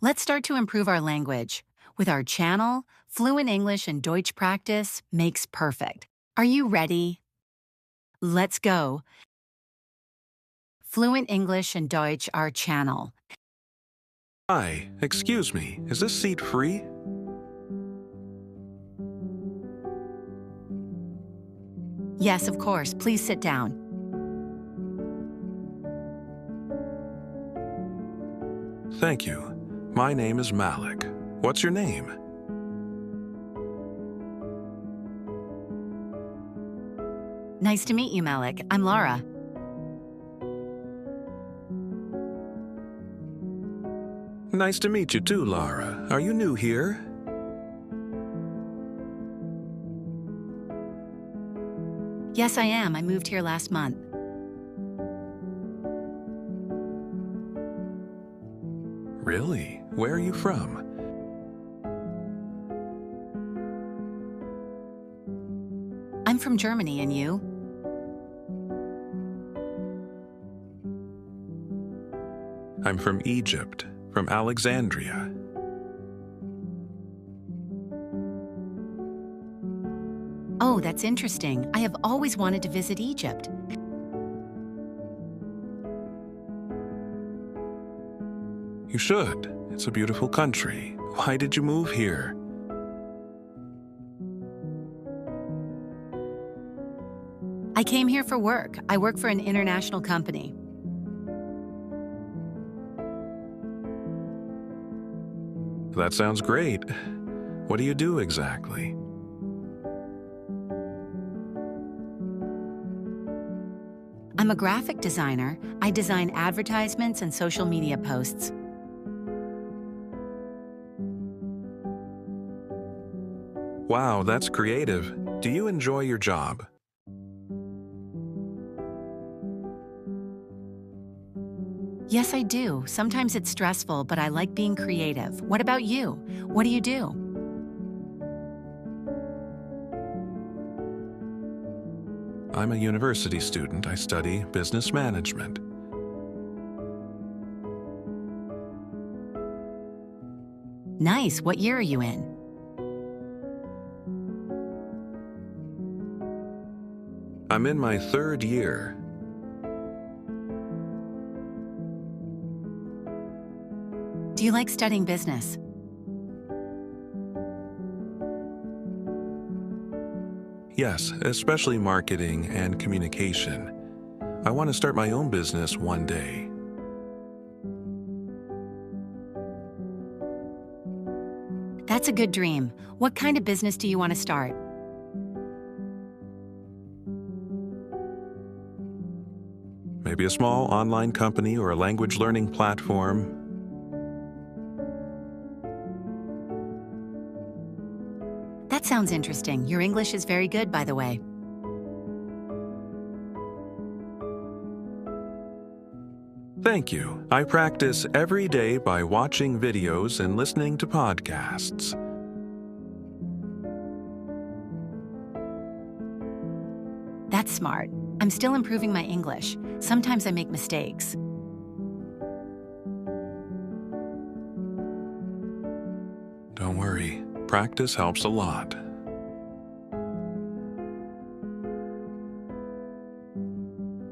Let's start to improve our language. With our channel, Fluent English and Deutsch Practice makes perfect. Are you ready? Let's go. Fluent English and Deutsch, our channel. Hi, excuse me, is this seat free? Yes, of course. Please sit down. Thank you. My name is Malik. What's your name? Nice to meet you, Malik. I'm Laura. Nice to meet you too, Lara. Are you new here? Yes, I am. I moved here last month. Really? Where are you from? I'm from Germany, and you? I'm from Egypt, from Alexandria. Oh, that's interesting. I have always wanted to visit Egypt. You should. It's a beautiful country. Why did you move here? I came here for work. I work for an international company. That sounds great. What do you do exactly? I'm a graphic designer. I design advertisements and social media posts. Wow, that's creative. Do you enjoy your job? Yes, I do. Sometimes it's stressful, but I like being creative. What about you? What do you do? I'm a university student. I study business management. Nice. What year are you in? I'm in my third year. Do you like studying business? Yes, especially marketing and communication. I want to start my own business one day. That's a good dream. What kind of business do you want to start? Maybe a small online company or a language learning platform. That sounds interesting. Your English is very good, by the way. Thank you. I practice every day by watching videos and listening to podcasts. That's smart. I'm still improving my English. Sometimes I make mistakes. Don't worry, practice helps a lot.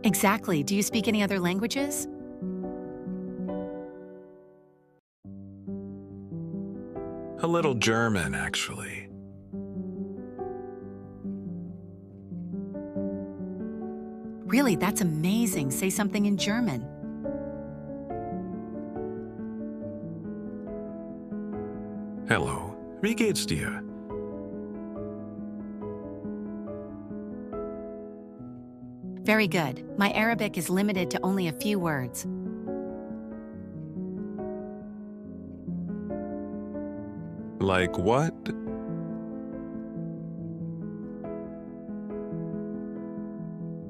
Exactly. Do you speak any other languages? A little German, actually. Really, that's amazing. Say something in German. Hello, wie geht's dir? Very good. My Arabic is limited to only a few words. Like what?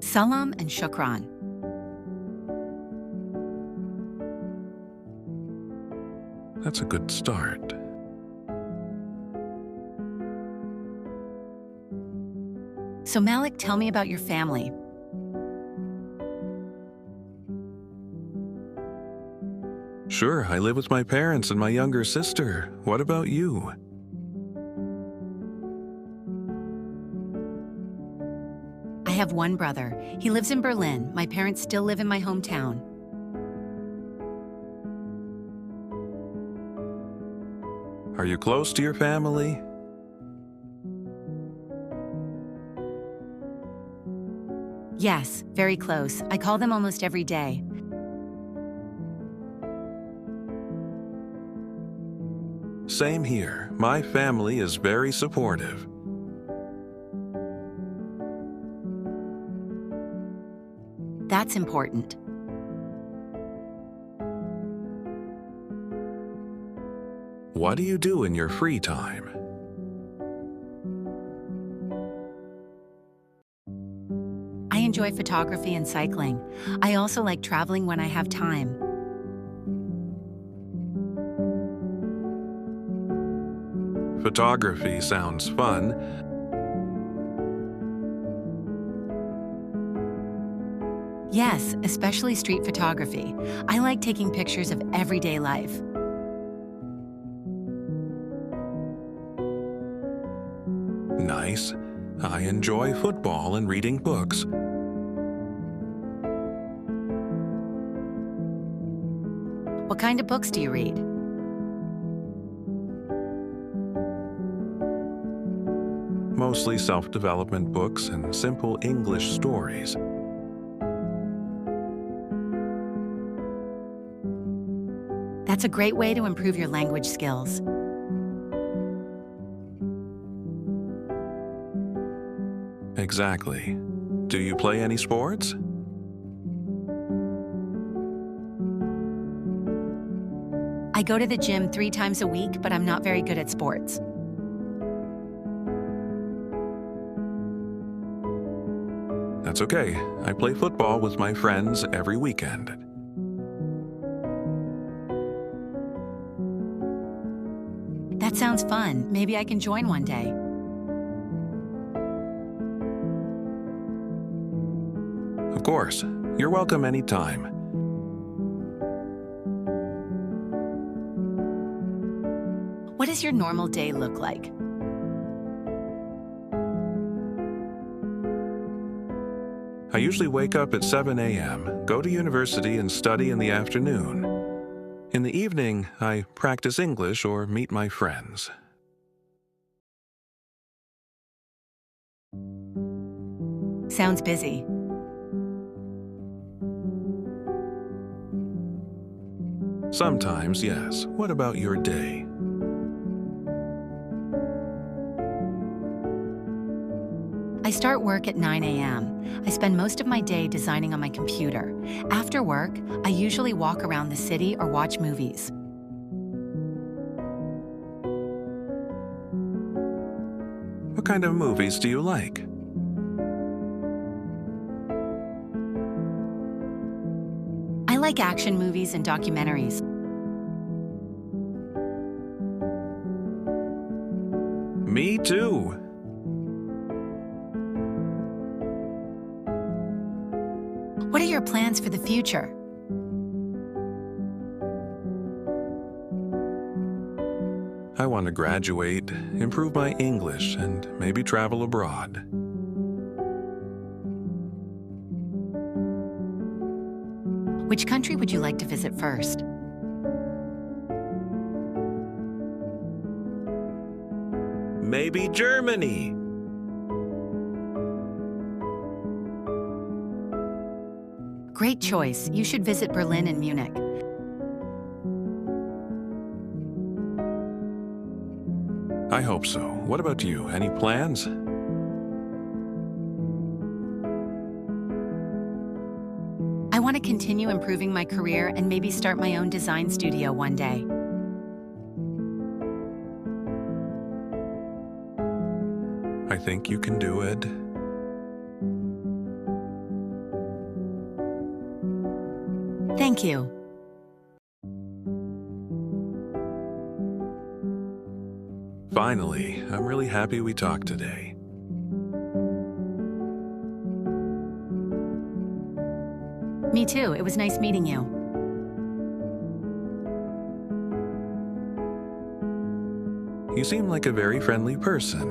Salam and shukran. That's a good start. So Malik, tell me about your family. Sure, I live with my parents and my younger sister. What about you? I have one brother. He lives in Berlin. My parents still live in my hometown. Are you close to your family? Yes, very close. I call them almost every day. Same here. My family is very supportive. That's important. What do you do in your free time? I enjoy photography and cycling. I also like traveling when I have time. Photography sounds fun. Yes, especially street photography. I like taking pictures of everyday life. Nice. I enjoy football and reading books. What kind of books do you read? Mostly self-development books and simple English stories. That's a great way to improve your language skills. Exactly. Do you play any sports? I go to the gym 3 times a week, but I'm not very good at sports. That's okay. I play football with my friends every weekend. That sounds fun. Maybe I can join one day. Of course. You're welcome anytime. What does your normal day look like? I usually wake up at 7 a.m., go to university and study in the afternoon. In the evening, I practice English or meet my friends. Sounds busy. Sometimes, yes. What about your day? I start work at 9 a.m. I spend most of my day designing on my computer. After work, I usually walk around the city or watch movies. What kind of movies do you like? I like action movies and documentaries. Me too. What are your plans for the future? I want to graduate, improve my English, and maybe travel abroad. Which country would you like to visit first? Maybe Germany. Great choice. You should visit Berlin and Munich. I hope so. What about you? Any plans? I want to continue improving my career and maybe start my own design studio one day. I think you can do it. Thank you. Finally, I'm really happy we talked today. Me too. It was nice meeting you. You seem like a very friendly person.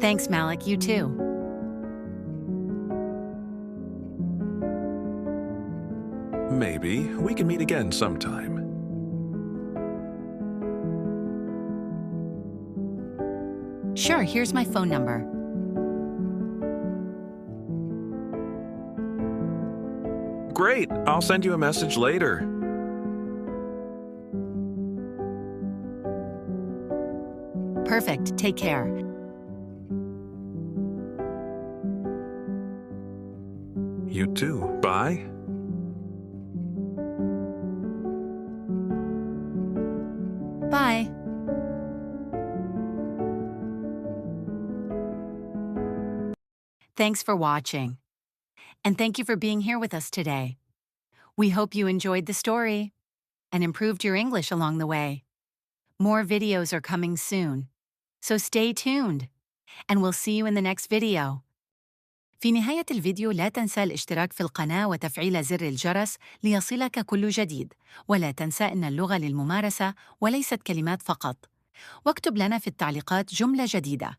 Thanks, Malik. You too. Maybe we can meet again sometime. Sure, here's my phone number. Great! I'll send you a message later. Perfect. Take care. You too. Bye. Bye. Thanks for watching. And thank you for being here with us today. We hope you enjoyed the story and improved your English along the way. More videos are coming soon, so stay tuned, and we'll see you in the next video. في نهاية الفيديو لا تنسى الاشتراك في القناة وتفعيل زر الجرس ليصلك كل جديد، ولا تنسى أن اللغة للممارسة وليست كلمات فقط. واكتب لنا في التعليقات جملة جديدة.